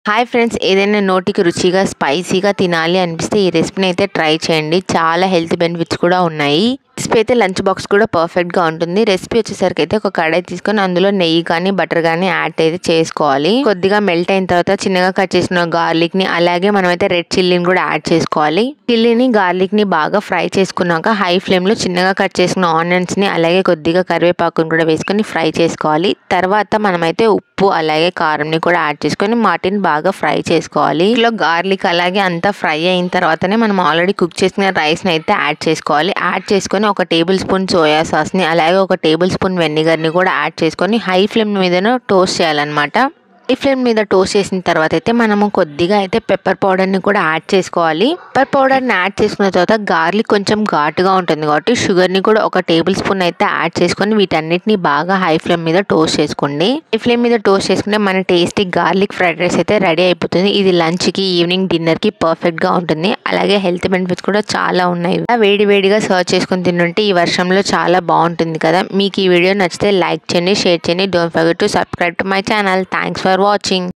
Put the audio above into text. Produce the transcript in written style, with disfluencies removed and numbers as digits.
Hi friends, ఏదైనా నోటికి రుచిగా స్పైసీగా తినాలి అనిపిస్తే ఈ రెసిపీని అయితే ట్రై చేయండి. చాలా హెల్త్ బెనిఫిట్స్ కూడా ఉన్నాయి. రెసిపీ అయితే లంచ్ బాక్స్ కూడా పర్ఫెక్ట్గా ఉంటుంది. రెసిపీ వచ్చేసరికి అయితే ఒక కడాయి తీసుకొని అందులో నెయ్యి కానీ బటర్ కానీ యాడ్ అయితే చేసుకోవాలి. కొద్దిగా మెల్ట్ అయిన తర్వాత చిన్నగా కట్ చేసిన గార్లిక్ ని, అలాగే మనమైతే రెడ్ చిల్లీని కూడా యాడ్ చేసుకోవాలి. చిల్లీని గార్లిక్ ని బాగా ఫ్రై చేసుకున్నాక హై ఫ్లేమ్ లో చిన్నగా కట్ చేసుకున్న ఆనియన్స్ ని, అలాగే కొద్దిగా కరివేపాకుని కూడా వేసుకొని ఫ్రై చేసుకోవాలి. తర్వాత మనమైతే ఉప్పు అలాగే కారం ని కూడా యాడ్ చేసుకొని వాటిని బాగా ఫ్రై చేసుకోవాలి. ఇంట్లో గార్లిక్ అలాగే అంతా ఫ్రై అయిన తర్వాతనే మనం ఆల్రెడీ కుక్ చేసిన రైస్ ని అయితే యాడ్ చేసుకోవాలి. యాడ్ చేసుకొని ఒక టేబుల్ స్పూన్ సోయా సాస్ ని, అలాగే ఒక టేబుల్ స్పూన్ వెనిగర్ ని కూడా యాడ్ చేసుకొని హై ఫ్లేమ్ మీద టోస్ట్ చేయాలన్నమాట. హై ఫ్లేమ్ మీద టోస్ట్ చేసిన తర్వాత అయితే మనము కొద్దిగా అయితే పెప్పర్ పౌడర్ ని కూడా యాడ్ చేసుకోవాలి. పెప్పర్ పౌడర్ ని యాడ్ చేసుకున్న తర్వాత గార్లిక్ కొంచెం ఘాటుగా ఉంటుంది కాబట్టి షుగర్ ని కూడా ఒక టేబుల్ స్పూన్ అయితే యాడ్ చేసుకొని వీటన్నిటిని బాగా హై ఫ్లేమ్ మీద టోస్ట్ చేసుకోండి. హై ఫ్లేమ్ మీద టోస్ట్ చేసుకుంటే మన టేస్టీ గార్లిక్ ఫ్రైడ్ రైస్ అయితే రెడీ అయిపోతుంది. ఇది లంచ్ కి, ఈవినింగ్ డిన్నర్ కి పర్ఫెక్ట్ గా ఉంటుంది. అలాగే హెల్త్ బెనిఫిట్స్ కూడా చాలా ఉన్నాయి. వేడి వేడిగా సర్వ్ చేసుకుని తింటుంటే ఈ వర్షంలో చాలా బాగుంటుంది కదా. మీకు ఈ వీడియో నచ్చితే లైక్ చేయండి, షేర్ చేయండి. Don't forget to subscribe to my channel. Thanks for watching.